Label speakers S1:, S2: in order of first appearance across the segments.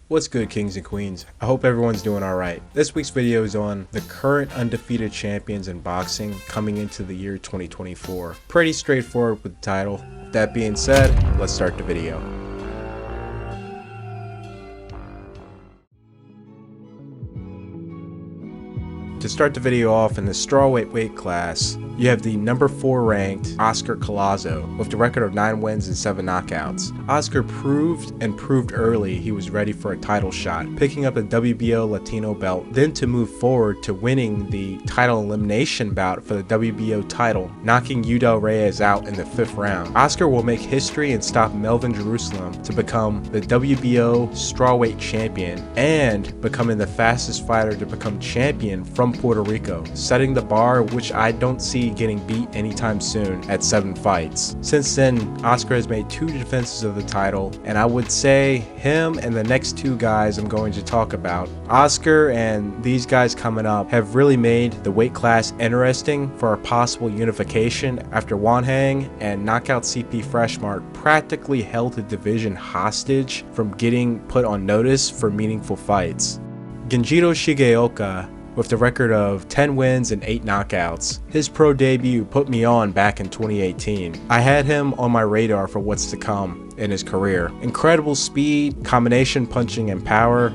S1: What's good, kings and queens? I hope everyone's doing alright. This week's video is on the current undefeated champions in boxing coming into the year 2024. Pretty straightforward with the title. With that being said, let's start the video. To start the video off, in the strawweight weight class, you have the number 4 ranked Oscar Collazo with the record of 9 wins and 7 knockouts. Oscar proved early he was ready for a title shot, picking up the WBO Latino belt, then to move forward to winning the title elimination bout for the WBO title, knocking Udal Reyes out in the 5th round. Oscar will make history and stop Melvin Jerusalem to become the WBO strawweight champion and becoming the fastest fighter to become champion from Puerto Rico, setting the bar which I don't see getting beat anytime soon at 7 fights. Since then, Oscar has made 2 defenses of the title, and I would say him and the next 2 guys I'm going to talk about, Oscar and these guys coming up, have really made the weight class interesting for a possible unification after Wanhang and knockout CP Freshmart practically held the division hostage from getting put on notice for meaningful fights. Genjiro Shigeoka, with the record of 10 wins and 8 knockouts. His pro debut put me on back in 2018. I had him on my radar for what's to come in his career. Incredible speed, combination punching, and power.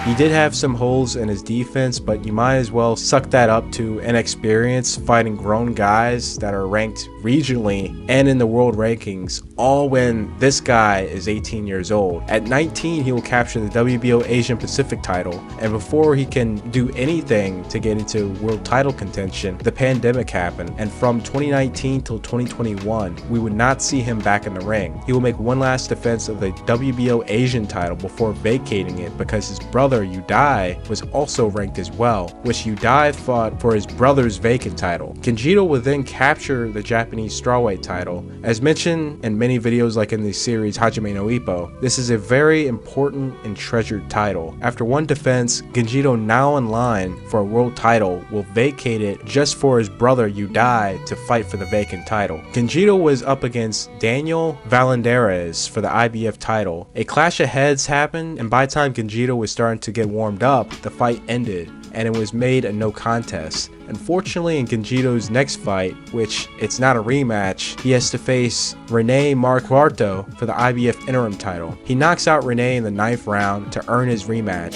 S1: He did have some holes in his defense, but you might as well suck that up to inexperience fighting grown guys that are ranked regionally and in the world rankings, all when this guy is 18 years old. At 19, he will capture the WBO Asian Pacific title, and before he can do anything to get into world title contention, the pandemic happened, and from 2019 till 2021, we would not see him back in the ring. He will make one last defense of the WBO Asian title before vacating it because his brother Udai was also ranked as well, which Udai fought for his brother's vacant title. Genjiro would then capture the Japanese strawweight title. As mentioned in many videos like in the series Hajime no Ippo, this is a very important and treasured title. After one defense, Genjiro, now in line for a world title, will vacate it just for his brother Udai to fight for the vacant title. Genjiro was up against Daniel Valenderes for the IBF title. A clash of heads happened, and by the time Genjiro was starting to get warmed up, the fight ended and it was made a no contest. Unfortunately, in Genjiro's next fight, which it's not a rematch, he has to face Rene Marquardo for the IBF interim title. He knocks out Rene in the 9th round to earn his rematch.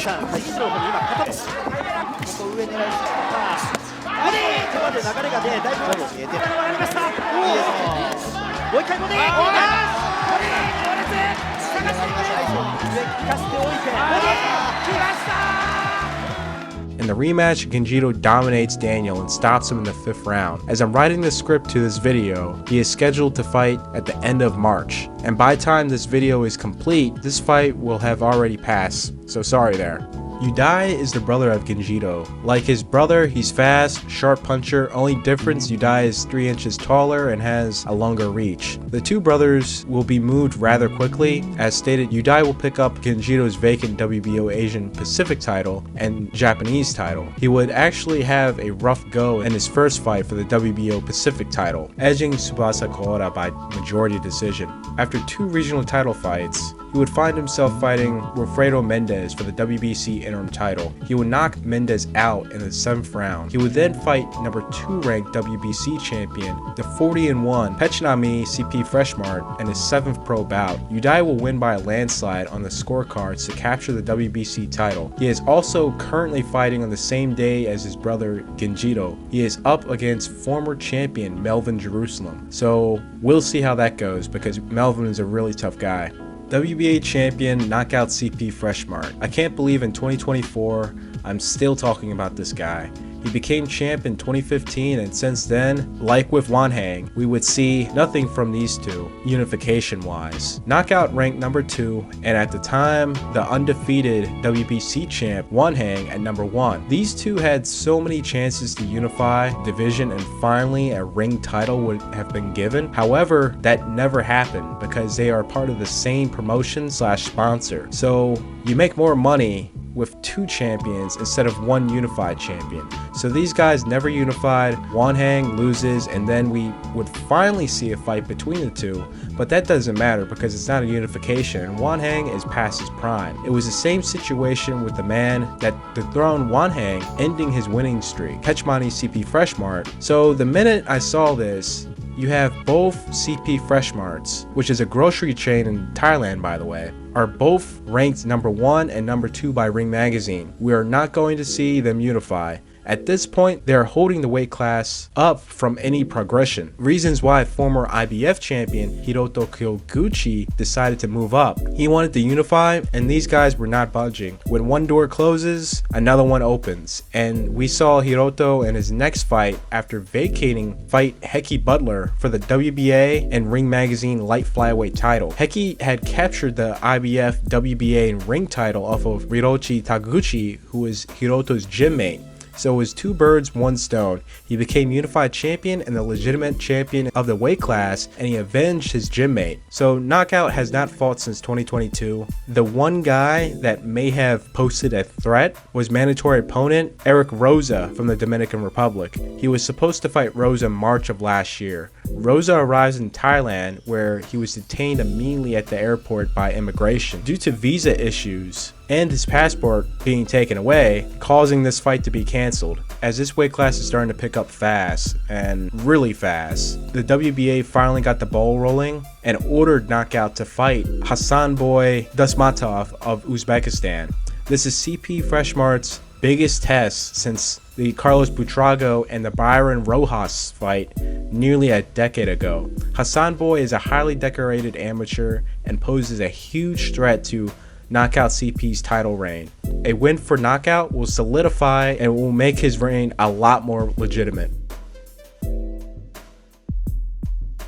S1: In the rematch, Genjiro dominates Daniel and stops him in the 5th round. As I'm writing the script to this video, he is scheduled to fight at the end of March. And by the time this video is complete, this fight will have already passed, so sorry there. Udai is the brother of Genjiro. Like his brother, he's fast, sharp puncher. Only difference, Udai is 3 inches taller and has a longer reach. The 2 brothers will be moved rather quickly. As stated, Udai will pick up Genjiro's vacant WBO Asian Pacific title and Japanese title. He would actually have a rough go in his first fight for the WBO Pacific title, edging Tsubasa Koura by majority decision. After 2 regional title fights, he would find himself fighting Wilfredo Mendez for the WBC interim title. He would knock Mendez out in the 7th round. He would then fight number 2 ranked WBC champion, the 40-1 Pechnami CP Freshmart in his 7th pro bout. Udai will win by a landslide on the scorecards to capture the WBC title. He is also currently fighting on the same day as his brother Genjiro. He is up against former champion Melvin Jerusalem. So we'll see how that goes because Melvin is a really tough guy. WBA champion knockout CP Freshmart. I can't believe in 2024 I'm still talking about this guy. He became champ in 2015, and since then, like with Wanhang, we would see nothing from these two, unification-wise. Knockout ranked number 2, and at the time, the undefeated WBC champ, Wanhang, at number 1. These two had so many chances to unify division, and finally a ring title would have been given. However, that never happened because they are part of the same promotion/sponsor. So you make more money with 2 champions instead of 1 unified champion. So these guys never unified. Wan Hang loses, and then we would finally see a fight between the two, but that doesn't matter because it's not a unification, and Wan Hang is past his prime. It was the same situation with the man that dethroned Wan Hang, ending his winning streak, Pechmani CP Freshmart. So the minute I saw this, you have both CP Freshmarts, which is a grocery chain in Thailand by the way, are both ranked number 1 and number 2 by Ring Magazine. We are not going to see them unify. At this point, they're holding the weight class up from any progression. Reasons why former IBF champion Hiroto Kyoguchi decided to move up. He wanted to unify, and these guys were not budging. When one door closes, another one opens. And we saw Hiroto in his next fight, after vacating, fight Heki Butler for the WBA and Ring Magazine light flyweight title. Heki had captured the IBF, WBA, and Ring title off of Hiroshi Taguchi, who was Hiroto's gym mate. So it was 2 birds, 1 stone. He became unified champion and the legitimate champion of the weight class, and he avenged his gym mate. So Knockout has not fought since 2022. The one guy that may have posted a threat was mandatory opponent Eric Rosa from the Dominican Republic. He was supposed to fight Rosa March of last year. Rosa arrives in Thailand, where he was detained immediately at the airport by immigration due to visa issues and his passport being taken away, causing this fight to be cancelled. As this weight class is starting to pick up fast, and really fast, the WBA finally got the ball rolling and ordered Knockout to fight Hassanboy Dusmatov of Uzbekistan. This is CP Freshmart's biggest test since the Carlos Buitrago and the Byron Rojas fight nearly a decade ago. Hassanboy is a highly decorated amateur and poses a huge threat to Knockout CP's title reign. A win for Knockout will solidify and will make his reign a lot more legitimate.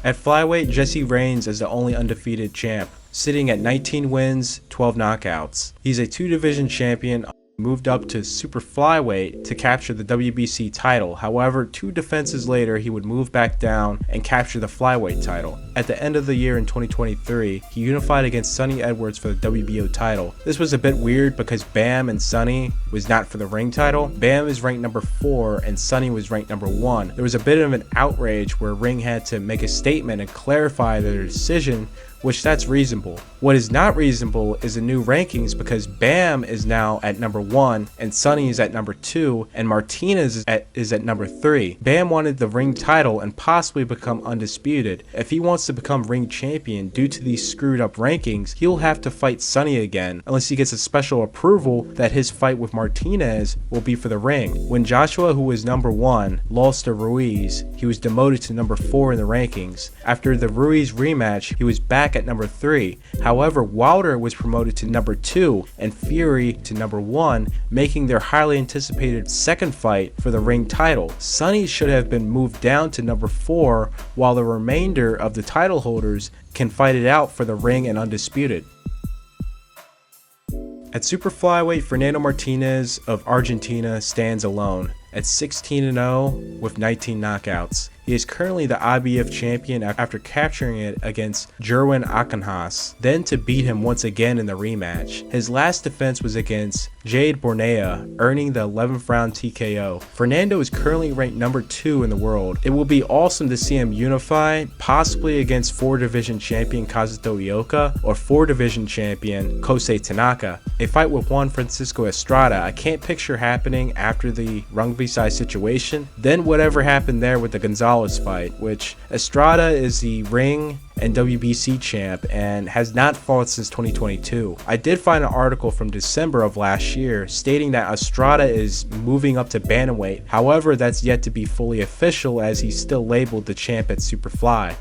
S1: At Flyweight, Jesse Reigns is the only undefeated champ, sitting at 19 wins, 12 knockouts. He's a 2-division champion, moved up to Super Flyweight to capture the WBC title. However, 2 defenses later, he would move back down and capture the Flyweight title. At the end of the year in 2023, he unified against Sonny Edwards for the WBO title. This was a bit weird because Bam and Sonny was not for the ring title. Bam is ranked number 4 and Sonny was ranked number 1. There was a bit of an outrage where Ring had to make a statement and clarify their decision, which that's reasonable. What is not reasonable is the new rankings, because Bam is now at number 1 and Sonny is at number 2 and Martinez is at number 3. Bam wanted the ring title and possibly become undisputed. If he wants to become ring champion due to these screwed up rankings, he'll have to fight Sonny again unless he gets a special approval that his fight with Martinez will be for the ring. When Joshua, who was number 1, lost to Ruiz, he was demoted to number 4 in the rankings. After the Ruiz rematch, he was back at number 3. However, Wilder was promoted to number 2 and Fury to number 1, making their highly anticipated second fight for the ring title. Sonny should have been moved down to number 4, while the remainder of the title holders can fight it out for the ring and undisputed. At Super Flyweight, Fernando Martinez of Argentina stands alone at 16-0 with 19 knockouts. He is currently the IBF champion after capturing it against Jerwin Akanhas, then to beat him once again in the rematch. His last defense was against Jade Bornea, earning the 11th round TKO. Fernando is currently ranked number 2 in the world. It will be awesome to see him unify, possibly against 4-division champion Kazuto Ioka or 4-division champion Kosei Tanaka. A fight with Juan Francisco Estrada I can't picture happening after the Rungvisai situation. Then whatever happened there with the Gonzalez fight, which Estrada is the ring and WBC champ and has not fought since 2022. I did find an article from December of last year stating that Estrada is moving up to Bantamweight. However, that's yet to be fully official, as he's still labeled the champ at Superfly.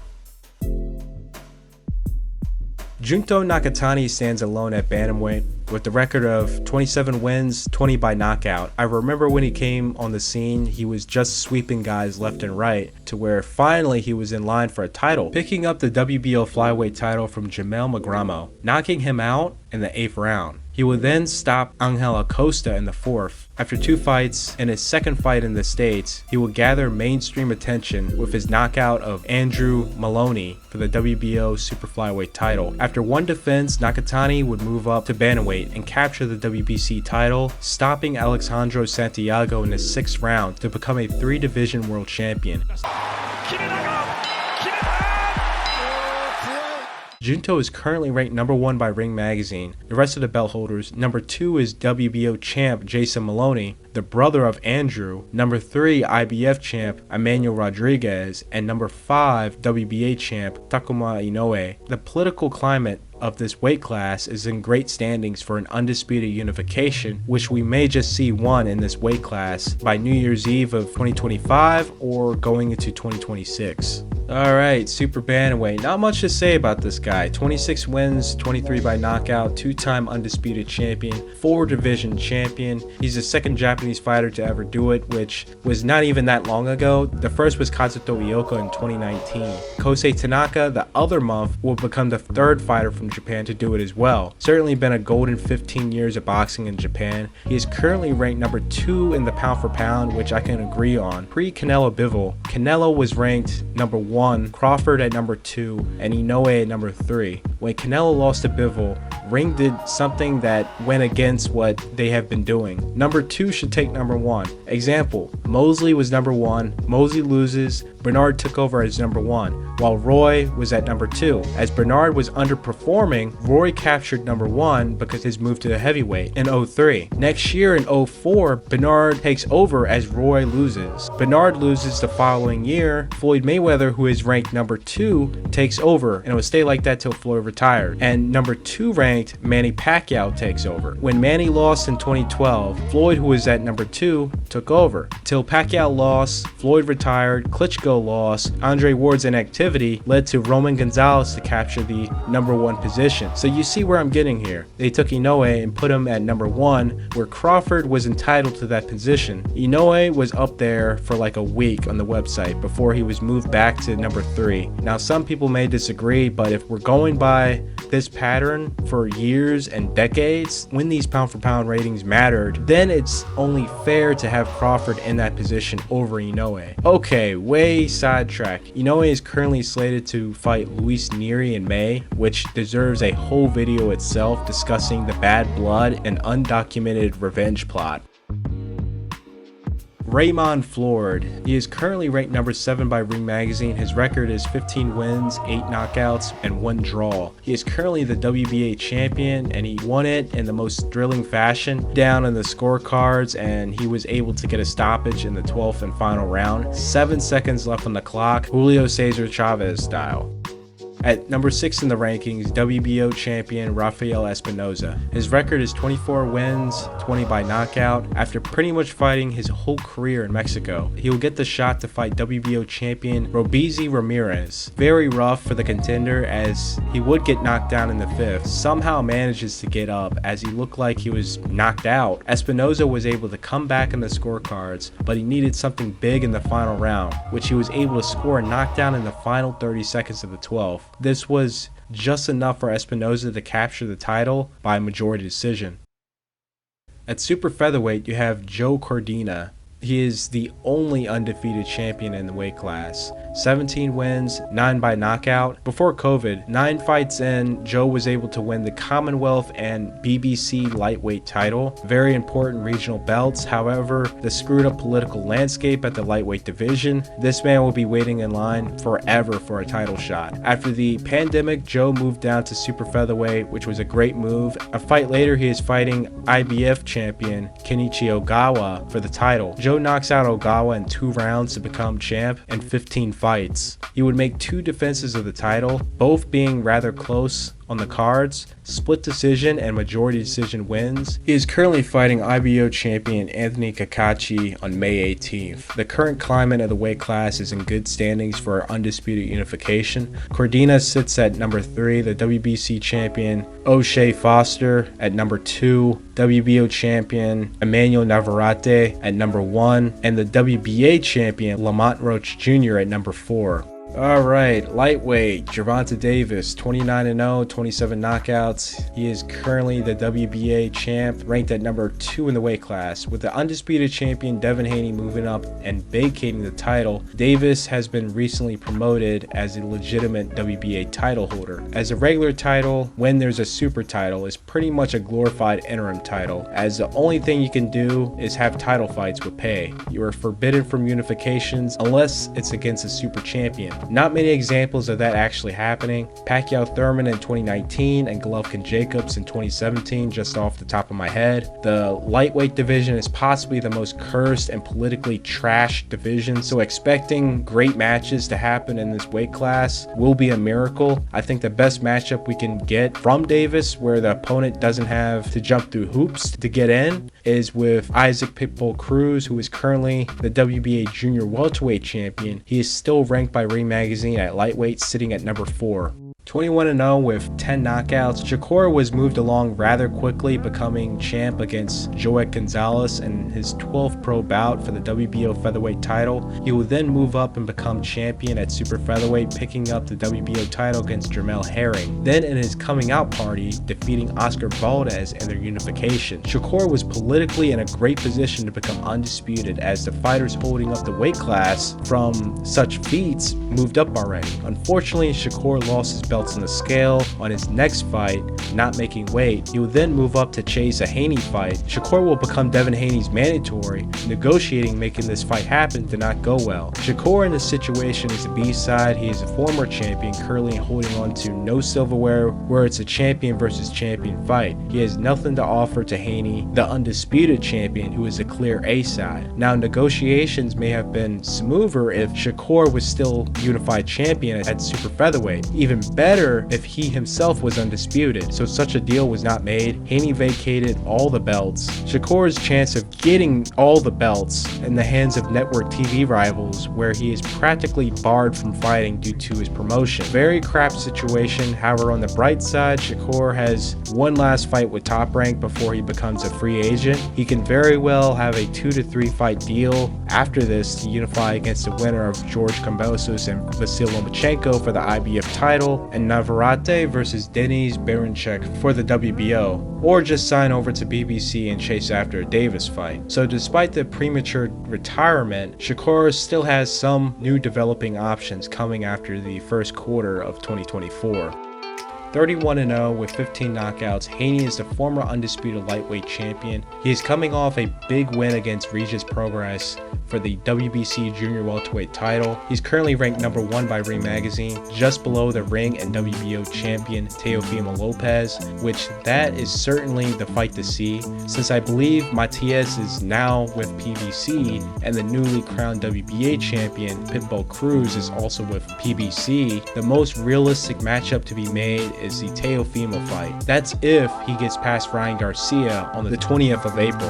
S1: Junto Nakatani stands alone at Bantamweight with the record of 27 wins, 20 by knockout. I remember when he came on the scene, he was just sweeping guys left and right, to where finally he was in line for a title, picking up the WBO flyweight title from Jamel Magramo, knocking him out in the 8th round. He would then stop Angel Acosta in the 4th. After 2 fights, in his second fight in the States, he would gather mainstream attention with his knockout of Andrew Maloney for the WBO Super Flyweight title. After 1 defense, Nakatani would move up to Bantamweight and capture the WBC title, stopping Alexandro Santiago in his 6th round to become a 3-division world champion. Junto is currently ranked number 1 by Ring Magazine. The rest of the belt holders, number 2 is WBO champ Jason Maloney, the brother of Andrew, number 3 IBF champ Emmanuel Rodriguez, and number 5 WBA champ Takuma Inoue. The political climate of this weight class is in great standings for an undisputed unification, which we may just see one in this weight class by New Year's Eve of 2025 or going into 2026. Alright, Super Bantamweight. Not much to say about this guy. 26 wins, 23 by knockout, 2-time undisputed champion, 4-division champion. He's the 2nd Japanese fighter to ever do it, which was not even that long ago. The first was Kazuto Ioka in 2019. Kosei Tanaka, the other month, will become the 3rd fighter from Japan to do it as well. Certainly been a golden 15 years of boxing in Japan. He is currently ranked number 2 in the pound for pound, which I can agree on. Pre-Canelo Bivol, Canelo was ranked number 1, Crawford at number 2, and Inoue at number 3. When Canelo lost to Bivol, Ring did something that went against what they have been doing. Number 2 should take number 1. Example, Mosley was number 1, Mosley loses, Bernard took over as number 1, while Roy was at number 2. As Bernard was underperforming, Roy captured number 1 because his move to the heavyweight in 03. Next year in 04, Bernard takes over as Roy loses. Bernard loses the following year, Floyd Mayweather, who is ranked number 2, takes over, and it would stay like that till Floyd retired. And number 2 ranked Manny Pacquiao takes over. When Manny lost in 2012, Floyd, who was at number 2, took over. Till Pacquiao lost, Floyd retired, Klitschko lost, Andre Ward's inactivity led to Roman Gonzalez to capture the number 1 position. So you see where I'm getting here. They took Inoue and put him at number 1, where Crawford was entitled to that position. Inoue was up there for like a week on the website before he was moved back to number 3. Now some people may disagree, but if we're going by this pattern for years and decades, when these pound for pound ratings mattered, then it's only fair to have Crawford in that position over Inoue. Okay, way sidetracked. Inoue is currently slated to fight Luis Nery in May, which deserves a whole video itself discussing the bad blood and undocumented revenge plot. Raymond Floyd. He is currently ranked number 7 by Ring Magazine. His record is 15 wins, 8 knockouts, and 1 draw. He is currently the WBA champion, and he won it in the most thrilling fashion. Down in the scorecards, and he was able to get a stoppage in the 12th and final round. 7 seconds left on the clock, Julio Cesar Chavez style. At number 6 in the rankings, WBO champion Rafael Espinoza. His record is 24 wins, 20 by knockout. After pretty much fighting his whole career in Mexico, he will get the shot to fight WBO champion Robeisy Ramirez. Very rough for the contender, as he would get knocked down in the 5th. Somehow manages to get up, as he looked like he was knocked out. Espinoza was able to come back in the scorecards, but he needed something big in the final round, which he was able to score a knockdown in the final 30 seconds of the 12th. This was just enough for Espinoza to capture the title by majority decision. At Super Featherweight, you have Joe Cordina. He is the only undefeated champion in the weight class. 17 wins, 9 by knockout. Before COVID, 9 fights in, Joe was able to win the Commonwealth and BBC lightweight title. Very important regional belts. However, the screwed up political landscape at the lightweight division, this man will be waiting in line forever for a title shot. After the pandemic, Joe moved down to Super Featherweight, which was a great move. A fight later, he is fighting IBF champion Kenichi Ogawa for the title. Joe knocks out Ogawa in 2 rounds to become champ in 15 fights. He would make 2 defenses of the title, both being rather close on the cards, split decision and majority decision wins. He is currently fighting IBO champion Anthony Kakachi on May 18th. The current climate of the weight class is in good standings for undisputed unification. Cordina sits at number 3, the WBC champion O'Shea Foster at number 2, WBO champion Emmanuel Navarrete at number 1, and the WBA champion Lamont Roach Jr. at number 4. Alright, lightweight, Gervonta Davis, 29-0, 27 knockouts. He is currently the WBA champ, ranked at number 2 in the weight class. With the undisputed champion Devin Haney moving up and vacating the title, Davis has been recently promoted as a legitimate WBA title holder. As a regular title, when there's a super title, is pretty much a glorified interim title, as the only thing you can do is have title fights with pay. You are forbidden from unifications unless it's against a super champion. Not many examples of that actually happening. Pacquiao Thurman in 2019 and Golovkin Jacobs in 2017, just off the top of my head. The lightweight division is possibly the most cursed and politically trashed division, so expecting great matches to happen in this weight class will be a miracle. I think the best matchup we can get from Davis, where the opponent doesn't have to jump through hoops to get in, is with Isaac Pitbull Cruz, who is currently the WBA junior welterweight champion. He is still ranked by Ring Magazine at lightweight, sitting at number 4. 21-0 with 10 knockouts, Shakur was moved along rather quickly, becoming champ against Joet Gonzalez in his 12th pro bout for the WBO featherweight title. He would then move up and become champion at super featherweight, picking up the WBO title against Jermell Herring. Then in his coming out party, defeating Oscar Valdez in their unification. Shakur was politically in a great position to become undisputed, as the fighters holding up the weight class from such feats moved up already. Unfortunately, Shakur lost his belts on the scale on his next fight, not making weight. He will then move up to chase a Haney fight. Shakur will become Devin Haney's mandatory. Negotiating making this fight happen did not go well. Shakur in this situation is a B-side. He is a former champion, currently holding on to no silverware, where it's a champion versus champion fight. He has nothing to offer to Haney, the undisputed champion, who is a clear A-side. Now, negotiations may have been smoother if Shakur was still unified champion at super featherweight. Even better if he himself was undisputed, so such a deal was not made. Haney vacated all the belts. Shakur's chance of getting all the belts in the hands of network TV rivals, where he is practically barred from fighting due to his promotion. Very crap situation. However, on the bright side, Shakur has one last fight with Top Rank before he becomes a free agent. He can very well have a 2 to 3 fight deal after this to unify against the winner of George Kambosos and Vasyl Lomachenko for the IBF title, and Navarrete versus Denis Berinchyk for the WBO, or just sign over to BBC and chase after a Davis fight. So despite the premature retirement, Shakur still has some new developing options coming after the first quarter of 2024. 31-0 with 15 knockouts, Haney is the former undisputed lightweight champion. He is coming off a big win against Regis Prograis for the WBC junior welterweight title. He's currently ranked number 1 by Ring Magazine, just below the Ring and WBO champion Teofimo Lopez, which that is certainly the fight to see, since I believe Matias is now with PBC and the newly crowned WBA champion Pitbull Cruz is also with PBC. The most realistic matchup to be made is the Teofimo fight. That's if he gets past Ryan Garcia on the 20th of April.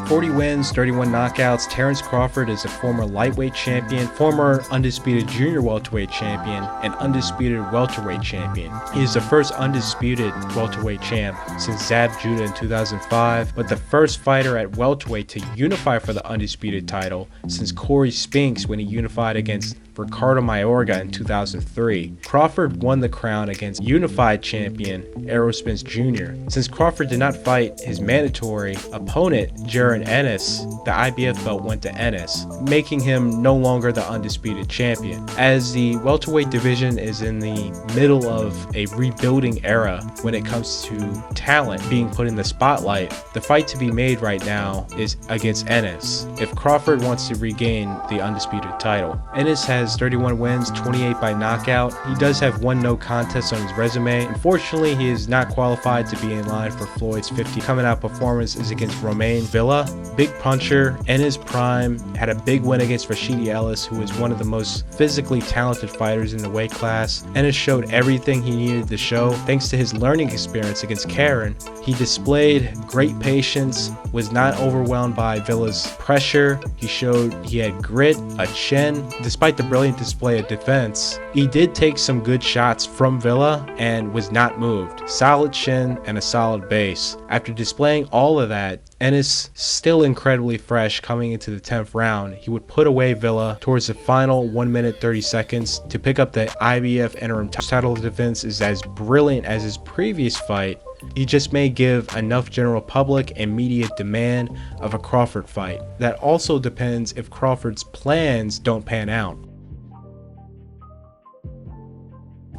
S1: 40 wins, 31 knockouts. Terrence Crawford is a former lightweight champion, former undisputed junior welterweight champion, and undisputed welterweight champion. He is the first undisputed welterweight champ since Zab Judah in 2005, but the first fighter at welterweight to unify for the undisputed title since Corey Spinks when he unified against Ricardo Mayorga in 2003. Crawford won the crown against unified champion Errol Spence Jr. Since Crawford did not fight his mandatory opponent Jaron Ennis, the IBF belt went to Ennis, making him no longer the undisputed champion. As the welterweight division is in the middle of a rebuilding era when it comes to talent being put in the spotlight, the fight to be made right now is against Ennis if Crawford wants to regain the undisputed title. Ennis has 31 wins, 28 by knockout. He does have one no contest on his resume. Unfortunately, he is not qualified to be in line for Floyd's 50 coming out performance is against Romain Villa. Big puncher in his prime, had a big win against Rashidi Ellis, who is one of the most physically talented fighters in the weight class. Ennis showed everything he needed to show thanks to his learning experience against Karen. He displayed great patience, was not overwhelmed by Villa's pressure. He showed he had grit, a chin. Despite the brilliant display of defense, he did take some good shots from Villa and was not moved. Solid chin and a solid base. After displaying all of that, and is still incredibly fresh coming into the 10th round, he would put away Villa towards the final 1 minute 30 seconds to pick up the IBF interim title. Defense is as brilliant as his previous fight. He just may give enough general public and media demand of a Crawford fight. That also depends if Crawford's plans don't pan out.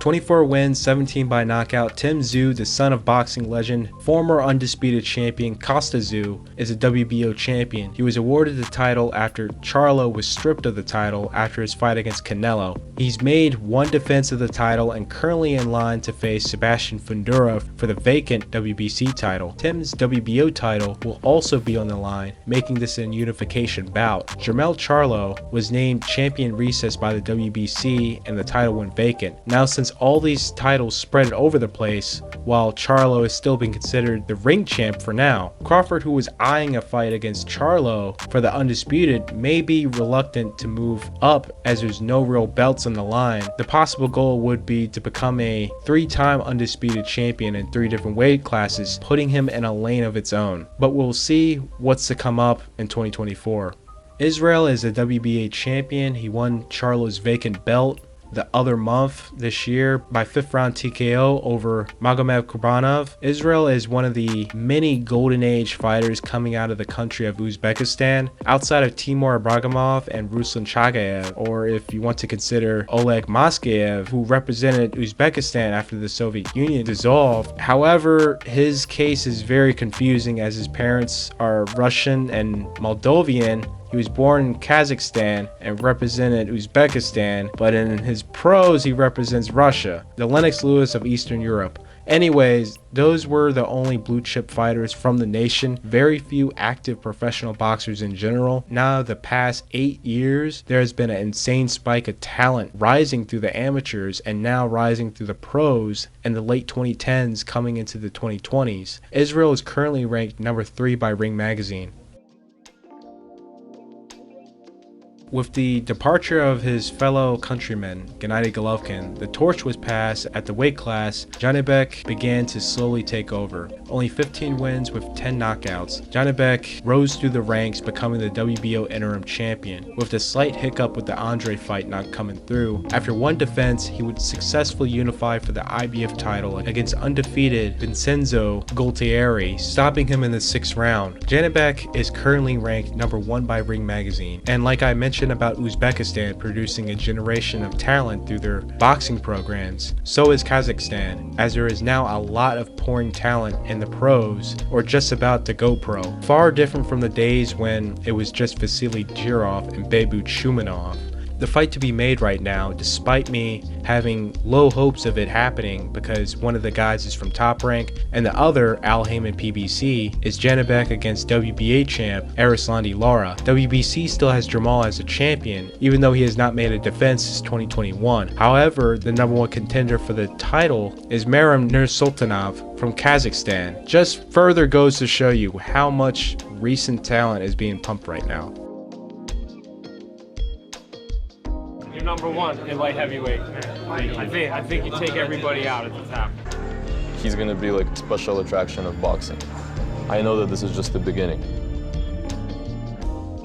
S1: 24 wins, 17 by knockout. Tim Tszyu, the son of boxing legend, former undisputed champion Costa Tszyu, is a WBO champion. He was awarded the title after Charlo was stripped of the title after his fight against Canelo. He's made one defense of the title and currently in line to face Sebastian Fundora for the vacant WBC title. Tim's WBO title will also be on the line, making this a unification bout. Jermell Charlo was named champion recess by the WBC and the title went vacant. Now, since all these titles spread over the place, while Charlo is still being considered the ring champ for now, Crawford, who was eyeing a fight against Charlo for the undisputed, may be reluctant to move up as there's no real belts on the line. The possible goal would be to become a 3-time undisputed champion in 3 different weight classes, putting him in a lane of its own. But we'll see what's to come up in 2024. Israel is a WBA champion. He won Charlo's vacant belt the other month this year by 5th round TKO over Magomed Kurbanov. Israel is one of the many golden age fighters coming out of the country of Uzbekistan, outside of Timur Ibragimov and Ruslan Chagayev, or if you want to consider Oleg Moskayev, who represented Uzbekistan after the Soviet Union dissolved. However, his case is very confusing as his parents are Russian and Moldovan. He was born in Kazakhstan and represented Uzbekistan, but in his pros he represents Russia, the Lennox Lewis of Eastern Europe. Anyways, those were the only blue chip fighters from the nation. Very few active professional boxers in general. Now, the past 8 years, there has been an insane spike of talent rising through the amateurs and now rising through the pros in the late 2010s coming into the 2020s. Israel is currently ranked number 3 by Ring Magazine. With the departure of his fellow countryman, Gennady Golovkin, the torch was passed at the weight class. Janibek began to slowly take over. Only 15 wins with 10 knockouts, Janibek rose through the ranks, becoming the WBO interim champion, with the slight hiccup with the Andre fight not coming through. After one defense, he would successfully unify for the IBF title against undefeated Vincenzo Gualtieri, stopping him in the 6th round. Janibek is currently ranked number 1 by Ring Magazine, and like I mentioned about Uzbekistan producing a generation of talent through their boxing programs, so is Kazakhstan, as there is now a lot of pouring talent in the pros or just about to go pro. Far different from the days when it was just Vasily Jirov and Beibut Shumanov. The fight to be made right now, despite me having low hopes of it happening because one of the guys is from Top Rank and the other, Al Heyman PBC, is Janibek against WBA champ Arislandi Lara. WBC still has Jamal as a champion, even though he has not made a defense since 2021. However, the number 1 contender for the title is Merim Nursultanov from Kazakhstan. Just further goes to show you how much recent talent is being pumped right now.
S2: Number 1 in light heavyweight. I think you take everybody out at the top.
S3: He's gonna be like a special attraction of boxing. I know that this is just the beginning.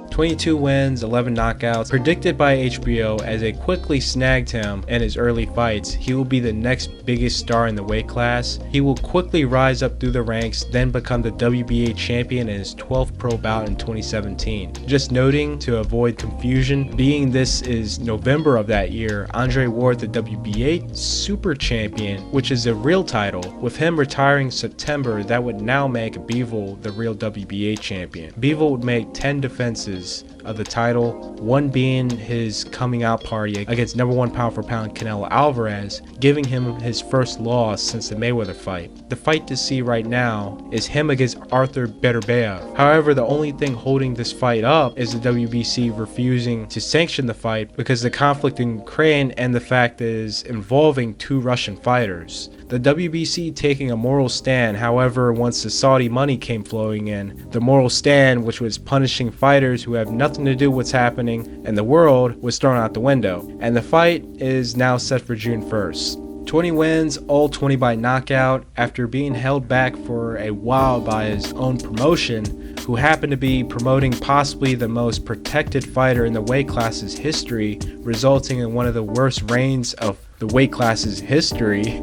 S1: 22 wins, 11 knockouts. Predicted by HBO as they quickly snagged him in his early fights, he will be the next biggest star in the weight class. He will quickly rise up through the ranks, then become the WBA champion in his 12th pro bout in 2017. Just noting to avoid confusion, being this is November of that year, Andre Ward, the WBA super champion, which is a real title. With him retiring September, that would now make Bivol the real WBA champion. Bivol would make 10 defenses of the title, one being his coming out party against number 1 pound for pound Canelo Alvarez, giving him his first loss since the Mayweather fight. The fight to see right now is him against Arthur Beterbiev. However, the only thing holding this fight up is the WBC refusing to sanction the fight because the conflict in Ukraine and the fact is involving 2 Russian fighters. The WBC taking a moral stand. However, once the Saudi money came flowing in, the moral stand, which was punishing fighters who have nothing nothing to do with what's happening in the world was thrown out the window, and the fight is now set for June 1st. 20 wins, all 20 by knockout, after being held back for a while by his own promotion, who happened to be promoting possibly the most protected fighter in the weight class's history, resulting in one of the worst reigns of the weight class's history.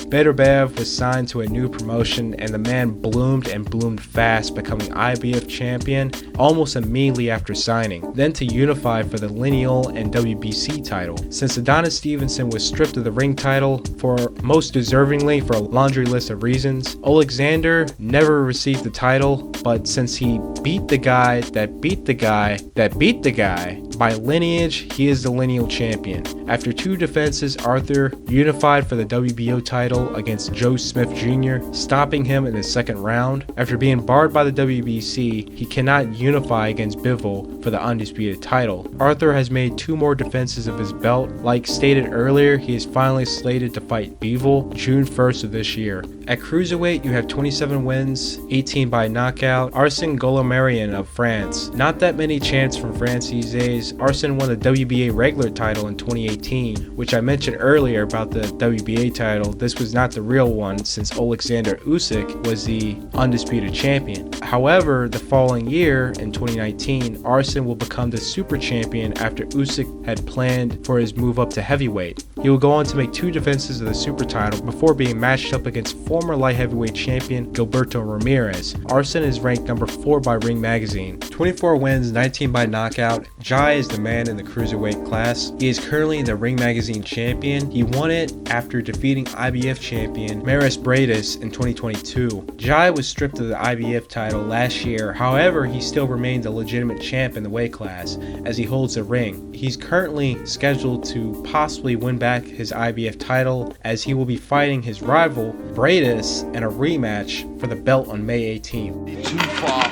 S1: Beiderbiev was signed to a new promotion, and the man bloomed and bloomed fast, becoming IBF champion almost immediately after signing, then to unify for the lineal and WBC title. Since Adonis Stevenson was stripped of the ring title, for most deservingly for a laundry list of reasons, Alexander never received the title, but since he beat the guy that beat the guy that beat the guy, by lineage, he is the lineal champion. After 2 defenses, Arthur unified for the WBO title against Joe Smith Jr., stopping him in the second round. After being barred by the WBC, he cannot unify against Bivol for the undisputed title. Arthur has made 2 more defenses of his belt. Like stated earlier, he is finally slated to fight Bivol June 1st of this year. At Cruiserweight, you have 27 wins, 18 by knockout. Arsène Golomarian of France. Not that many chants from France these days. Arsène won the WBA regular title in 2018, which I mentioned earlier about the WBA title. This was not the real one, since Alexander Usyk was the undisputed champion. However, the following year, in 2019, Arsène will become the super champion after Usyk had planned for his move up to heavyweight. He will go on to make 2 defenses of the super title before being matched up against former light heavyweight champion Gilberto Ramirez. Arsène is ranked number 4 by Ring Magazine. 24 wins, 19 by knockout. Jai is the man in the cruiserweight class. He is currently the Ring Magazine champion. He won it after defeating IBF champion Maris Bradis in 2022. Jai was stripped of the IBF title last year, however he still remains a legitimate champ in the weight class as he holds the ring. He's currently scheduled to possibly win back his IBF title as he will be fighting his rival Bradis in a rematch for the belt on May 18th.
S4: Too far.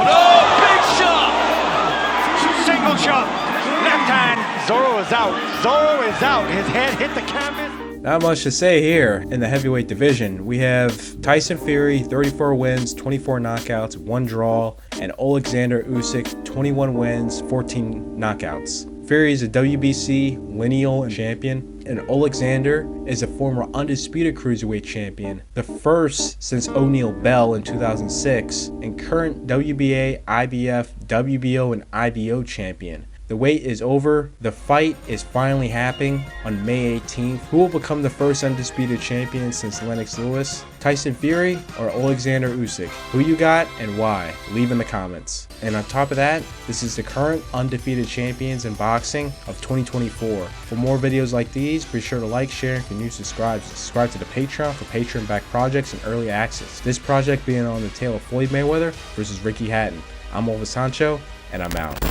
S4: Oh, big shot! Single shot. Left hand. Zorro is out. Zorro is out. His head hit the canvas.
S1: Not much to say here in the heavyweight division. We have Tyson Fury, 34 wins, 24 knockouts, 1 draw, and Alexander Usyk, 21 wins, 14 knockouts. Fury is a WBC lineal champion, and Alexander is a former undisputed cruiserweight champion, the first since O'Neal Bell in 2006, and current WBA, IBF, WBO, and IBO champion. The wait is over. The fight is finally happening on May 18th. Who will become the first undisputed champion since Lennox Lewis? Tyson Fury or Alexander Usyk? Who you got and why? Leave in the comments. And on top of that, this is the current undefeated champions in boxing of 2024. For more videos like these, be sure to like, share, and can you subscribe. Subscribe to the Patreon for Patreon-backed projects and early access. This project being on the tail of Floyd Mayweather versus Ricky Hatton. I'm Olva Sancho, and I'm out.